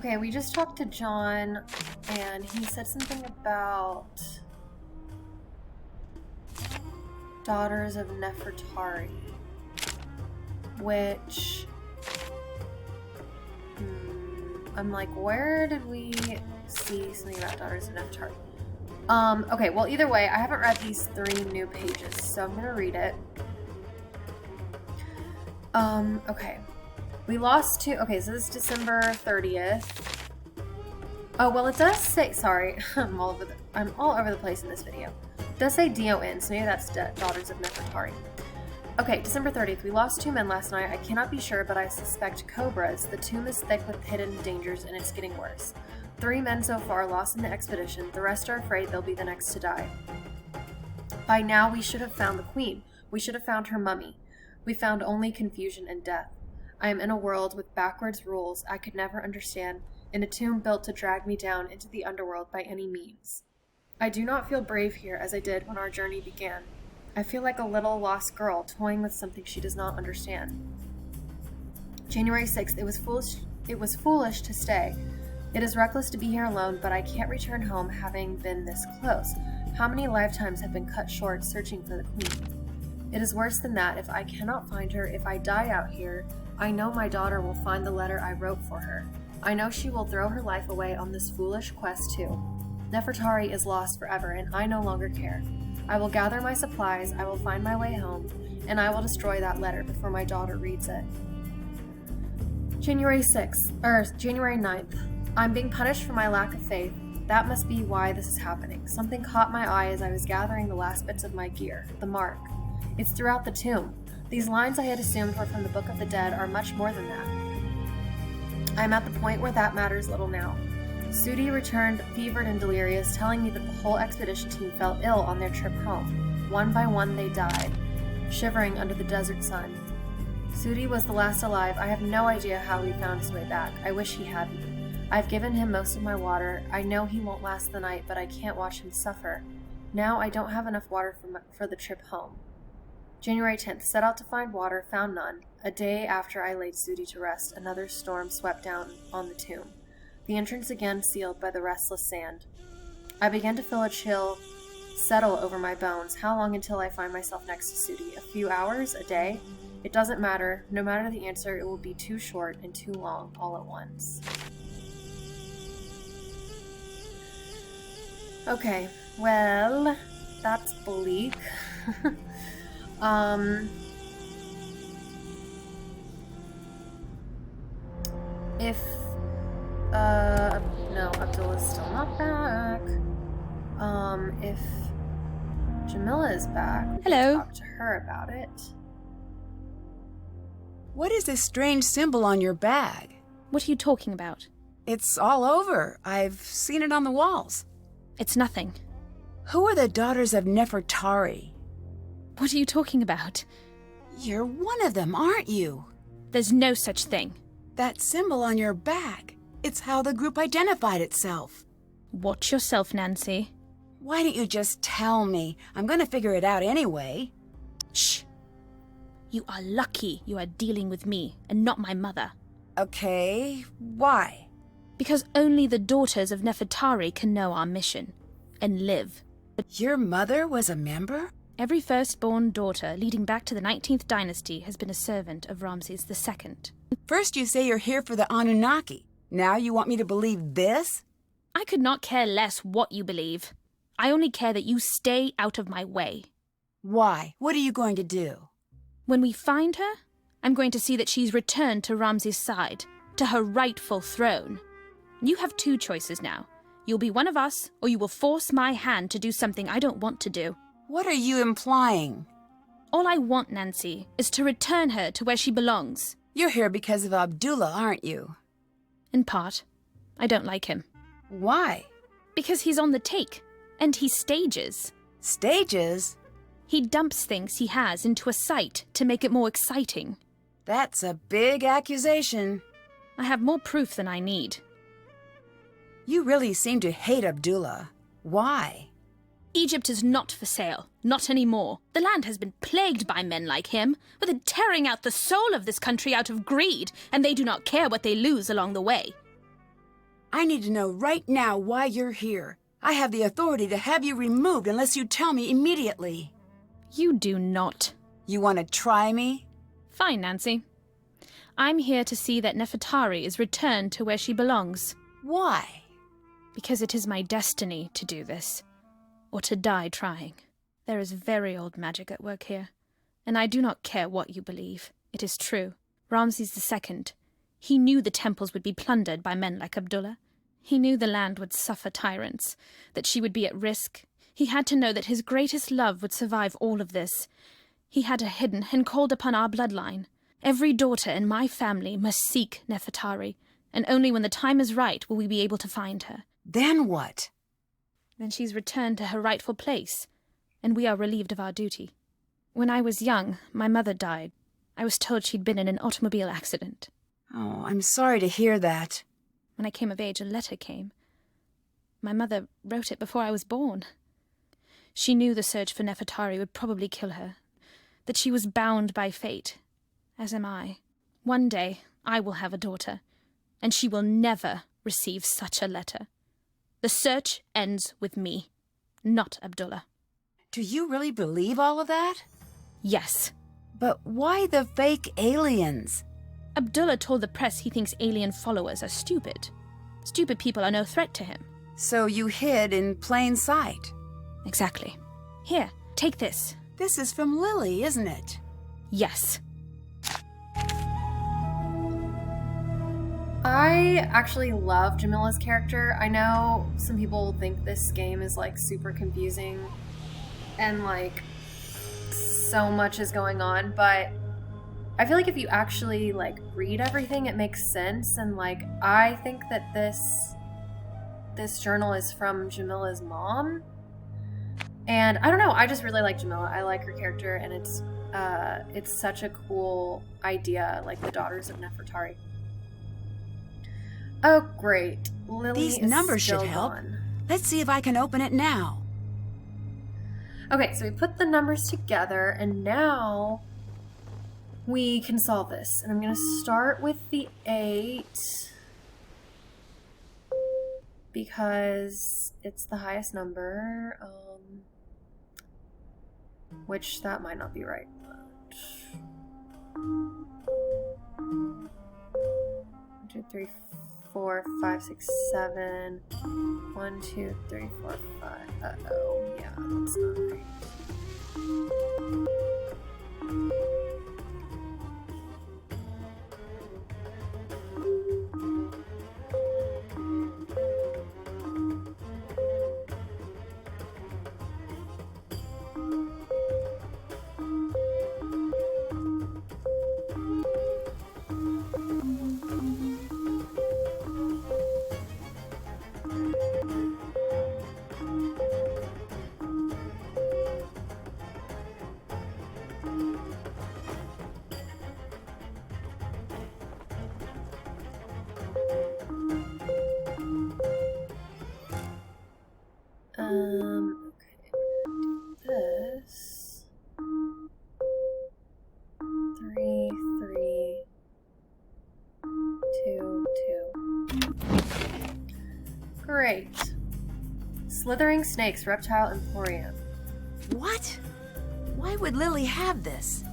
Okay, we just talked to John, and he said something about Daughters of Nefertari, which I'm like, where did we see something about Daughters of Nefertari? Okay, well, either way, I haven't read these 3 new pages, so I'm gonna read it. Okay. We lost 2. Okay, so this is December 30th. Oh, well, it does say, sorry, I'm all over the place in this video. It does say DON, so maybe that's Daughters of Nefertari. Okay, December 30th. We lost 2 men last night. I cannot be sure, but I suspect cobras. The tomb is thick with hidden dangers, and it's getting worse. 3 men so far lost in the expedition. The rest are afraid they'll be the next to die. By now, we should have found the queen. We should have found her mummy. We found only confusion and death. I am in a world with backwards rules I could never understand, in a tomb built to drag me down into the underworld by any means. I do not feel brave here as I did when our journey began. I feel like a little lost girl toying with something she does not understand. January 6th. It was foolish to stay. It is reckless to be here alone, but I can't return home having been this close. How many lifetimes have been cut short searching for the queen? It is worse than that. If I cannot find her, if I die out here, I know my daughter will find the letter I wrote for her. I know she will throw her life away on this foolish quest too. Nefertari is lost forever, and I no longer care. I will gather my supplies, I will find my way home, and I will destroy that letter before my daughter reads it. January 9th. I'm being punished for my lack of faith. That must be why this is happening. Something caught my eye as I was gathering the last bits of my gear. The mark. It's throughout the tomb. These lines I had assumed were from the Book of the Dead are much more than that. I am at the point where that matters little now. Sudi returned fevered and delirious, telling me that the whole expedition team fell ill on their trip home. One by one they died, shivering under the desert sun. Sudi was the last alive. I have no idea how he found his way back. I wish he hadn't. I've given him most of my water. I know he won't last the night, but I can't watch him suffer. Now I don't have enough water for the trip home. January 10th. Set out to find water, found none. A day after I laid Sudi to rest, another storm swept down on the tomb. The entrance again sealed by the restless sand. I began to feel a chill settle over my bones. How long until I find myself next to Sudi? A few hours? A day? It doesn't matter. No matter the answer, it will be too short and too long all at once. Okay, well, that's bleak. No, Abdullah's still not back. If Jamila is back, we can talk to her about it. What is this strange symbol on your bag? What are you talking about? It's all over. I've seen it on the walls. It's nothing. Who are the Daughters of Nefertari? What are you talking about? You're one of them, aren't you? There's no such thing. That symbol on your back. It's how the group identified itself. Watch yourself, Nancy. Why don't you just tell me? I'm gonna figure it out anyway. Shh. You are lucky you are dealing with me and not my mother. Okay, why? Because only the Daughters of Nefertari can know our mission and live. Your mother was a member? Every firstborn daughter leading back to the 19th dynasty has been a servant of Ramses II. First you say you're here for the Anunnaki. Now you want me to believe this? I could not care less what you believe. I only care that you stay out of my way. Why? What are you going to do? When we find her, I'm going to see that she's returned to Ramses' side, to her rightful throne. You have 2 choices now. You'll be one of us, or you will force my hand to do something I don't want to do. What are you implying? All I want, Nancy, is to return her to where she belongs. You're here because of Abdullah, aren't you? In part. I don't like him. Why? Because he's on the take, and he stages. Stages? He dumps things he has into a site to make it more exciting. That's a big accusation. I have more proof than I need. You really seem to hate Abdullah. Why? Egypt is not for sale. Not anymore. The land has been plagued by men like him, with it tearing out the soul of this country out of greed, and they do not care what they lose along the way. I need to know right now why you're here. I have the authority to have you removed unless you tell me immediately. You do not. You want to try me? Fine, Nancy. I'm here to see that Nefertari is returned to where she belongs. Why? Because it is my destiny to do this, or to die trying. There is very old magic at work here, and I do not care what you believe. It is true. Ramses II, he knew the temples would be plundered by men like Abdullah. He knew the land would suffer tyrants, that she would be at risk. He had to know that his greatest love would survive all of this. He had her hidden and called upon our bloodline. Every daughter in my family must seek Nefertari, and only when the time is right will we be able to find her. Then what? Then she's returned to her rightful place, and we are relieved of our duty. When I was young, my mother died. I was told she'd been in an automobile accident. Oh, I'm sorry to hear that. When I came of age, a letter came. My mother wrote it before I was born. She knew the search for Nefertari would probably kill her, that she was bound by fate, as am I. One day, I will have a daughter, and she will never receive such a letter. The search ends with me, not Abdullah. Do you really believe all of that? Yes. But why the fake aliens? Abdullah told the press he thinks alien followers are stupid. Stupid people are no threat to him. So you hid in plain sight? Exactly. Here, take this. This is from Lily, isn't it? Yes. I actually love Jamila's character. I know some people think this game is like super confusing and like so much is going on, but I feel like if you actually like read everything, it makes sense. And like I think that this journal is from Jamila's mom, and I don't know, I just really like Jamila. I like her character, and it's such a cool idea, like the Daughters of Nefertari. Oh great, Lily. These numbers should help. Gone. Let's see if I can open it now. Okay, so we put the numbers together, and now we can solve this. And I'm going to start with the 8 because it's the highest number, which that might not be right. But 1, 2, 3, 4, 5, 6, 7. 1, 2, 3, 4, 5. Uh-oh, yeah, that's not right. Okay. This 3, 3, 2, 2. Great. Slithering Snakes, Reptile Emporium. What? Why would Lily have this?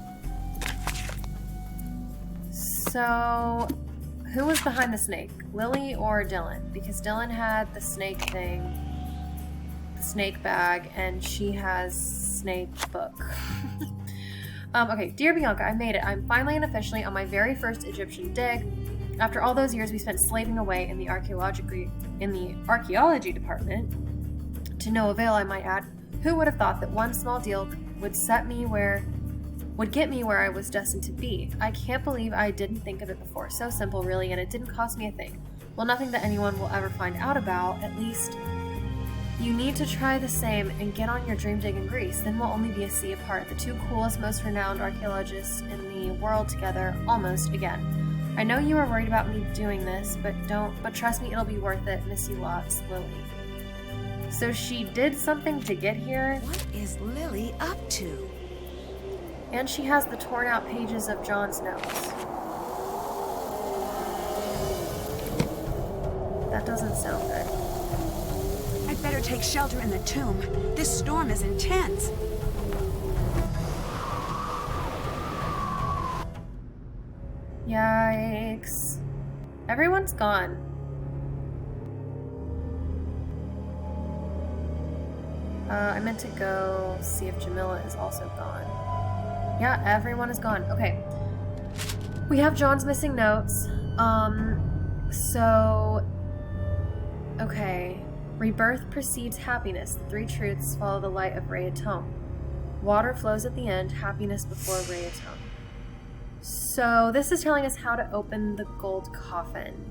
So, who was behind the snake? Lily or Dylan? Because Dylan had the snake thing, the snake bag, and she has snake book. Okay, Dear Bianca, I made it. I'm finally and officially on my very first Egyptian dig. After all those years we spent slaving away in the archaeology department, to no avail, I might add. Who would have thought that one small deal would get me where I was destined to be? I can't believe I didn't think of it before. So simple, really, and it didn't cost me a thing. Well, nothing that anyone will ever find out about. At least you need to try the same and get on your dream dig in Greece. Then we'll only be a sea apart. The two coolest, most renowned archaeologists in the world together, almost again. I know you were worried about me doing this, but trust me, it'll be worth it. Miss you lots, Lily. So she did something to get here. What is Lily up to? And she has the torn out pages of John's notes. That doesn't sound good. I'd better take shelter in the tomb. This storm is intense. Yikes. Everyone's gone. I meant to go see if Jamila is also gone. Yeah, everyone is gone. Okay. We have John's missing notes. Okay. Rebirth precedes happiness. The three truths follow the light of Rhea-Tome. Water flows at the end, happiness before Rhea-Tome. So this is telling us how to open the gold coffin.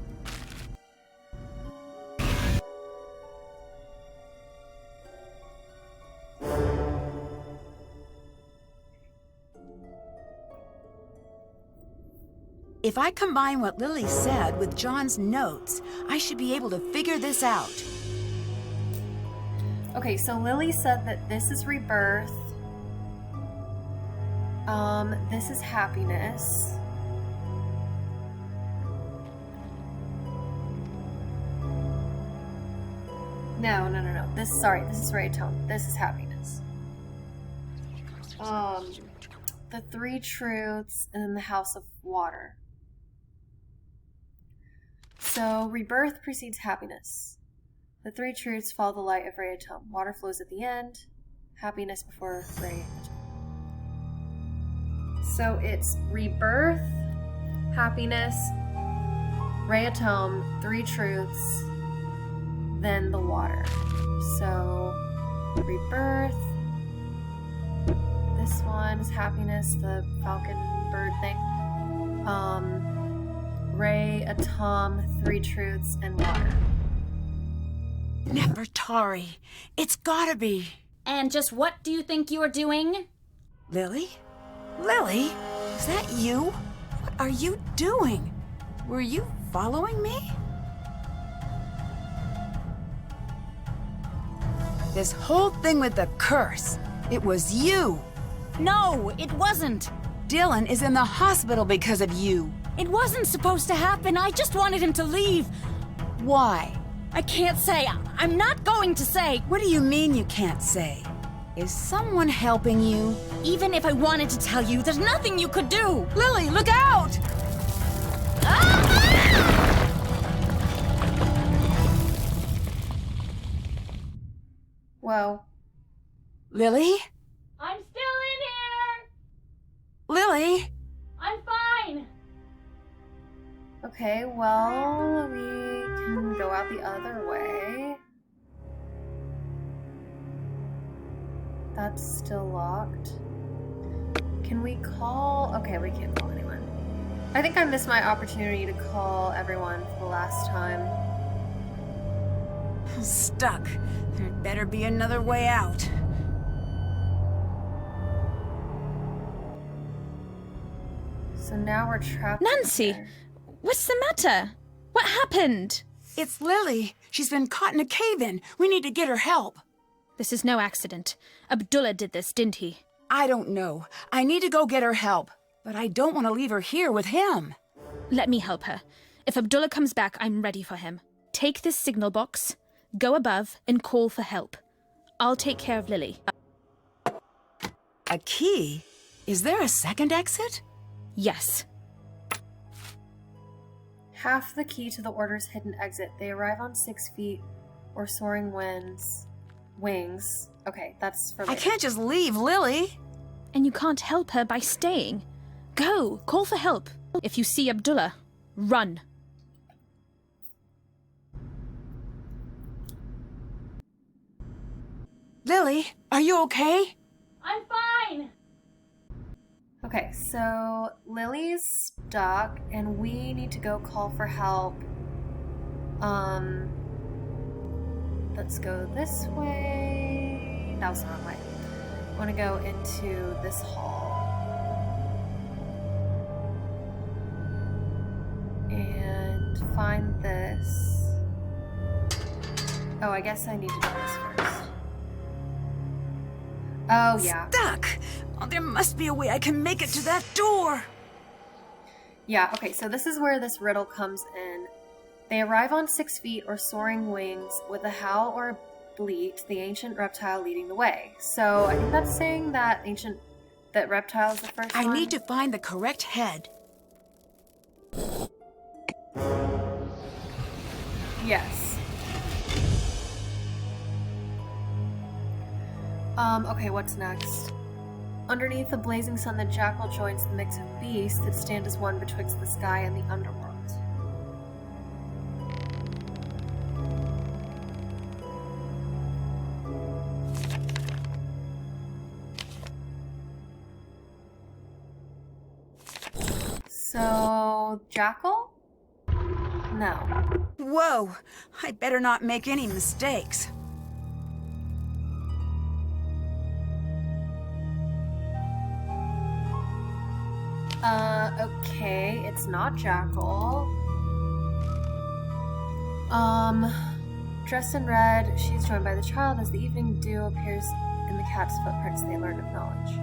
If I combine what Lily said with John's notes, I should be able to figure this out. Okay, so Lily said that this is rebirth. This is happiness. No. This is Rhea-Tome. This is happiness. The three truths and then the house of water. So, rebirth precedes happiness. The three truths follow the light of Rhea-Tome. Water flows at the end, happiness before Rhea-Tome. So it's rebirth, happiness, Rhea-Tome, three truths, then the water. So, rebirth. This one is happiness, the falcon bird thing. Rhea-Tome, three truths, and water. Nefertari. It's gotta be. And just what do you think you are doing? Lily? Lily? Is that you? What are you doing? Were you following me? This whole thing with the curse, it was you. No, it wasn't. Dylan is in the hospital because of you. It wasn't supposed to happen. I just wanted him to leave. Why? I can't say. I'm not going to say. What do you mean you can't say? Is someone helping you? Even if I wanted to tell you, there's nothing you could do. Lily, look out! Whoa. Lily? I'm still in here. Lily? I'm fine. Okay, well, we can go out the other way. That's still locked. Can we call? Okay, we can't call anyone. I think I missed my opportunity to call everyone for the last time. Stuck. There'd better be another way out. So now we're trapped. Nancy, here. what's the matter? What happened? It's Lily. She's been caught in a cave-in. We need to get her help. This is no accident. Abdullah did this, didn't he? I don't know. I need to go get her help. But I don't want to leave her here with him. Let me help her. If Abdullah comes back, I'm ready for him. Take this signal box, go above, and call for help. I'll take care of Lily. A key? Is there a second exit? Yes. Half the key to the Order's hidden exit. They arrive on 6 feet or soaring wings. Okay, that's for later. I can't just leave Lily. And you can't help her by staying. Go, call for help. If you see Abdullah, run. Lily, are you okay? I'm fine. Okay, so Lily's stuck and we need to go call for help. Let's go this way. That was the wrong way. I want to go into this hall. And find this. Oh, I guess I need to do this first. Oh, yeah. Stuck! Oh, there must be a way I can make it to that door. Yeah, okay, so this is where this riddle comes in. They arrive on 6 feet or soaring wings with a howl or a bleat, the ancient reptile leading the way. So I think that's saying that reptile is the first one. I need to find the correct head. Yes. Okay, what's next? Underneath the blazing sun, the jackal joins the mix of beasts that stand as one betwixt the sky and the underworld. So, jackal? No. Whoa! I better not make any mistakes. Okay, it's not jackal. Dressed in red, she's joined by the child. As the evening dew appears in the cat's footprints, they learn of knowledge.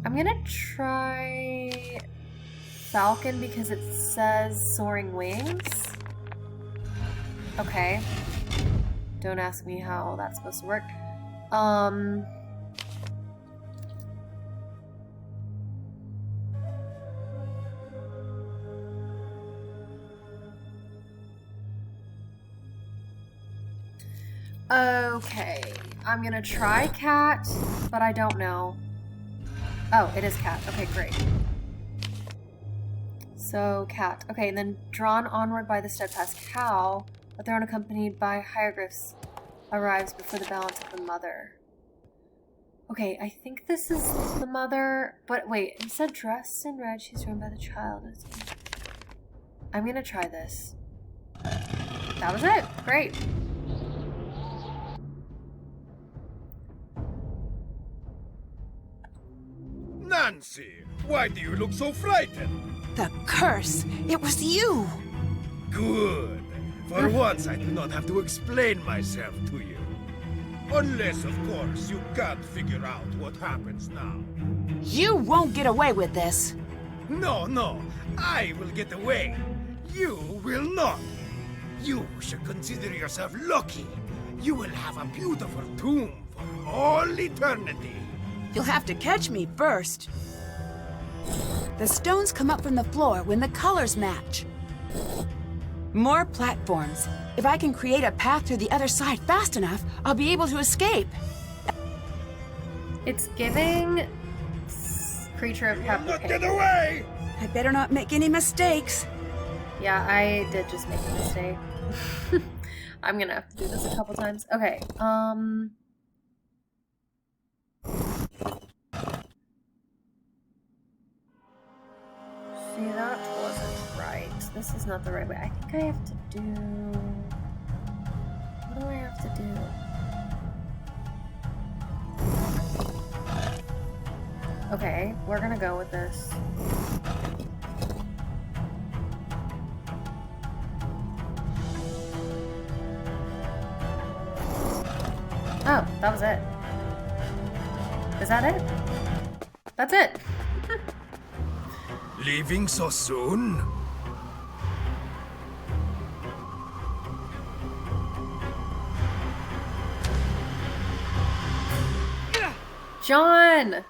I'm gonna try falcon because it says soaring wings. Okay. Don't ask me how that's supposed to work. Okay, I'm gonna try cat, but I don't know. Oh, it is cat. Okay, great. So, cat. Okay, and then drawn onward by the steadfast cow, a throne accompanied by hieroglyphs arrives before the balance of the mother. Okay, I think this is the mother, but wait, it said dressed in red, she's joined by the child. I'm gonna try this. That was it. Great. Nancy, why do you look so frightened? The curse! It was you! Good. For once, I do not have to explain myself to you. Unless, of course, you can't figure out what happens now. You won't get away with this. No, I will get away. You will not. You should consider yourself lucky. You will have a beautiful tomb for all eternity. You'll have to catch me first. The stones come up from the floor when the colors match. More platforms. If I can create a path to the other side fast enough, I'll be able to escape. It's giving creature of You will not capital get K. away! I better not make any mistakes. Yeah, I did just make a mistake. I'm gonna have to do this a couple times. Okay, see, that wasn't right. This is not the right way. I think I have to do... What do I have to do? Okay, we're gonna go with this. Oh, that was it. Is that it? That's it. Leaving so soon? John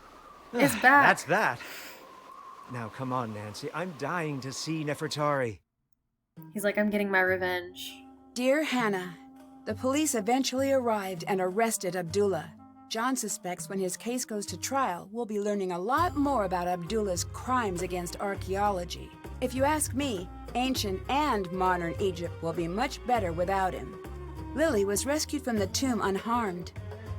is back. That's that. Now come on, Nancy. I'm dying to see Nefertari. He's like, I'm getting my revenge. Dear Hannah, the police eventually arrived and arrested Abdullah. John suspects when his case goes to trial, we'll be learning a lot more about Abdullah's crimes against archaeology. If you ask me, ancient and modern Egypt will be much better without him. Lily was rescued from the tomb unharmed.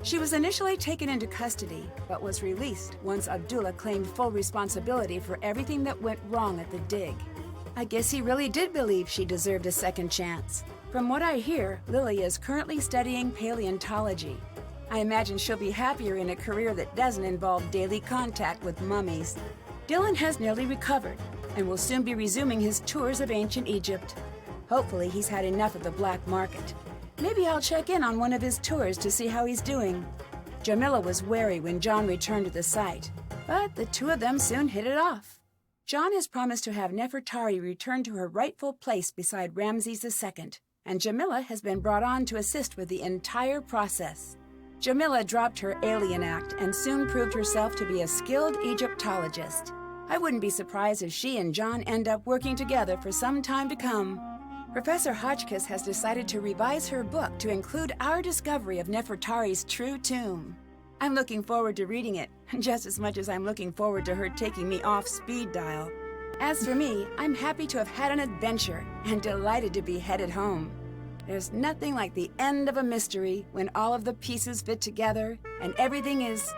She was initially taken into custody, but was released once Abdullah claimed full responsibility for everything that went wrong at the dig. I guess he really did believe she deserved a second chance. From what I hear, Lily is currently studying paleontology. I imagine she'll be happier in a career that doesn't involve daily contact with mummies. Dylan has nearly recovered and will soon be resuming his tours of ancient Egypt. Hopefully he's had enough of the black market. Maybe I'll check in on one of his tours to see how he's doing. Jamila was wary when John returned to the site. But the two of them soon hit it off. John has promised to have Nefertari return to her rightful place beside Ramses II, and Jamila has been brought on to assist with the entire process. Jamila dropped her alien act and soon proved herself to be a skilled Egyptologist. I wouldn't be surprised if she and John end up working together for some time to come. Professor Hotchkiss has decided to revise her book to include our discovery of Nefertari's true tomb. I'm looking forward to reading it, just as much as I'm looking forward to her taking me off speed dial. As for me, I'm happy to have had an adventure and delighted to be headed home. There's nothing like the end of a mystery when all of the pieces fit together and everything is...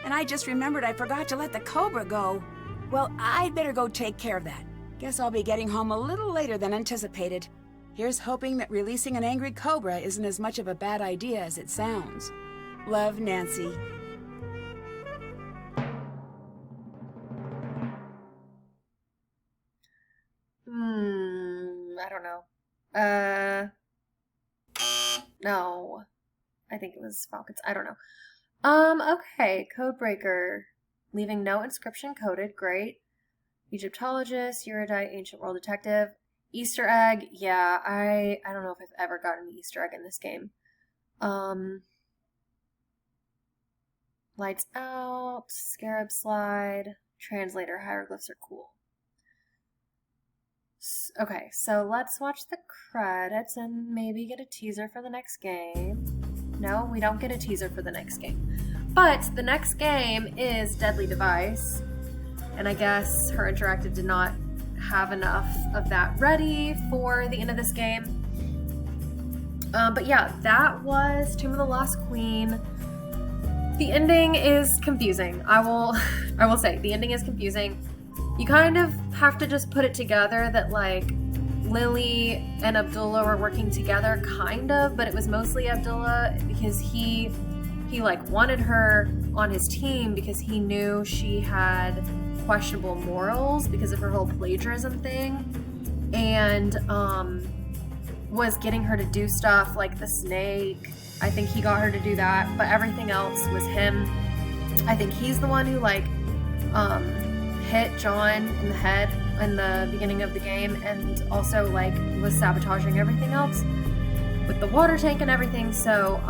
And I just remembered I forgot to let the cobra go. Well, I'd better go take care of that. Guess I'll be getting home a little later than anticipated. Here's hoping that releasing an angry cobra isn't as much of a bad idea as it sounds. Love, Nancy. I don't know. No. I think it was Falcons. I don't know. Okay. Codebreaker. Leaving no inscription coded. Great. Egyptologist, erudite, ancient world detective. Easter egg. Yeah, I don't know if I've ever gotten an Easter egg in this game. Lights out. Scarab slide. Translator. Hieroglyphs are cool. Okay, so let's watch the credits and maybe get a teaser for the next game. No, we don't get a teaser for the next game. But the next game is Deadly Device. And I guess Her Interactive did not have enough of that ready for the end of this game. But yeah, that was Tomb of the Lost Queen. The ending is confusing. I will say, the ending is confusing. You kind of have to just put it together that, like, Lily and Abdullah were working together, kind of, but it was mostly Abdullah because he like, wanted her on his team because he knew she had questionable morals because of her whole plagiarism thing, and, was getting her to do stuff like the snake. I think he got her to do that, but everything else was him. I think he's the one who, like, hit John in the head in the beginning of the game and also, like, was sabotaging everything else with the water tank and everything. So,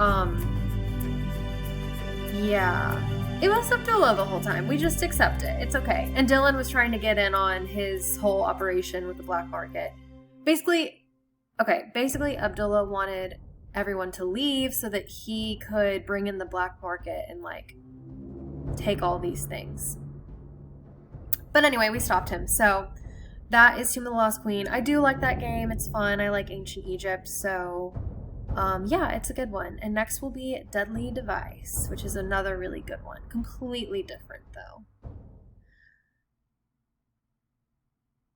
yeah. It was Abdullah the whole time. We just accept it. It's okay. And Dylan was trying to get in on his whole operation with the black market. Basically, Abdullah wanted everyone to leave so that he could bring in the black market and, like, take all these things. But anyway, we stopped him. So that is Tomb of the Lost Queen. I do like that game. It's fun. I like ancient Egypt. So, yeah, it's a good one. And next will be Deadly Device, which is another really good one. Completely different, though.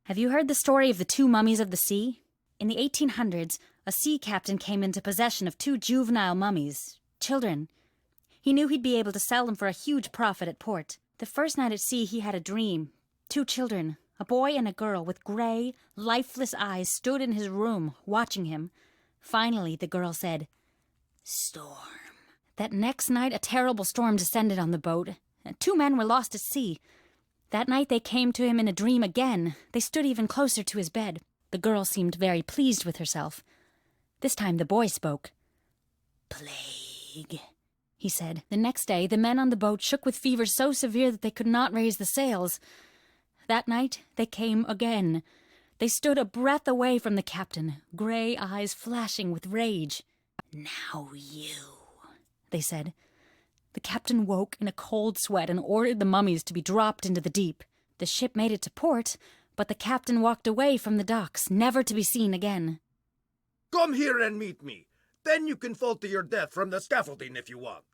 Have you heard the story of the two mummies of the sea? In the 1800s, a sea captain came into possession of two juvenile mummies, children. He knew he'd be able to sell them for a huge profit at port. The first night at sea, he had a dream. Two children, a boy and a girl with grey, lifeless eyes, stood in his room, watching him. Finally, the girl said, "Storm." That next night, a terrible storm descended on the boat, and two men were lost at sea. That night, they came to him in a dream again. They stood even closer to his bed. The girl seemed very pleased with herself. This time, the boy spoke. "Plague," he said. The next day, the men on the boat shook with fever so severe that they could not raise the sails. That night, they came again. They stood a breath away from the captain, grey eyes flashing with rage. "Now you," they said. The captain woke in a cold sweat and ordered the mummies to be dropped into the deep. The ship made it to port, but the captain walked away from the docks, never to be seen again. Come here and meet me. Then you can fall to your death from the scaffolding if you want.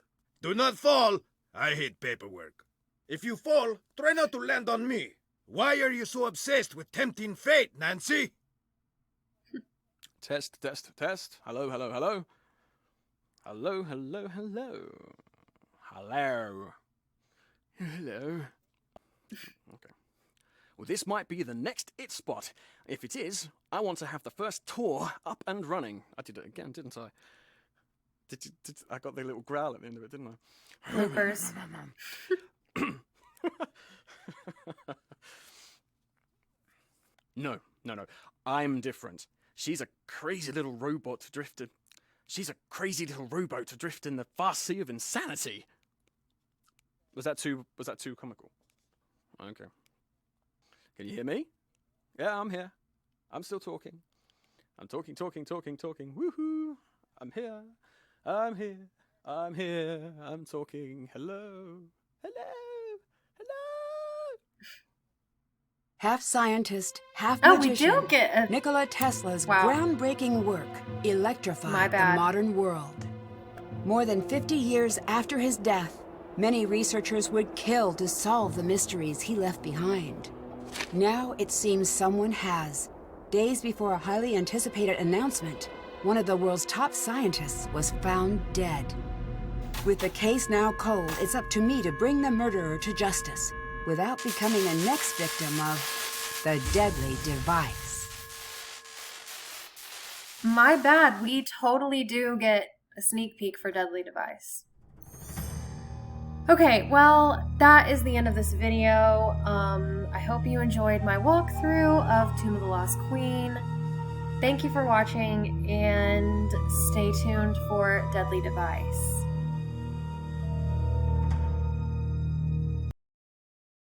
Do not fall. I hate paperwork. If you fall, try not to land on me. Why are you so obsessed with tempting fate, Nancy? Test, test, test. Hello, hello, hello. Hello, hello, hello. Hello. Hello. Okay. Well, this might be the next IT spot. If it is, I want to have the first tour up and running. I did it again, didn't I? I got the little growl at the end of it, didn't I? Bloopers. No. I'm different. She's a crazy little robot drifted. She's a crazy little rowboat adrift in the vast sea of insanity. Was that too comical? Okay. Can you hear me? Yeah, I'm here. I'm still talking. I'm talking. Woohoo! I'm here. I'm talking. Hello. Half scientist, half Oh, magician. we do get a... Nikola Tesla's Wow. groundbreaking work My electrified the bad. modern world. More than 50 years after his death, many researchers would kill to solve the mysteries he left behind. Now it seems someone has. Days before a highly anticipated announcement, one of the world's top scientists was found dead. With the case now cold, it's up to me to bring the murderer to justice without becoming the next victim of the deadly device. My bad. We totally do get a sneak peek for Deadly Device. Okay, well, that is the end of this video. I hope you enjoyed my walkthrough of Tomb of the Lost Queen. Thank you for watching, and stay tuned for Deadly Device.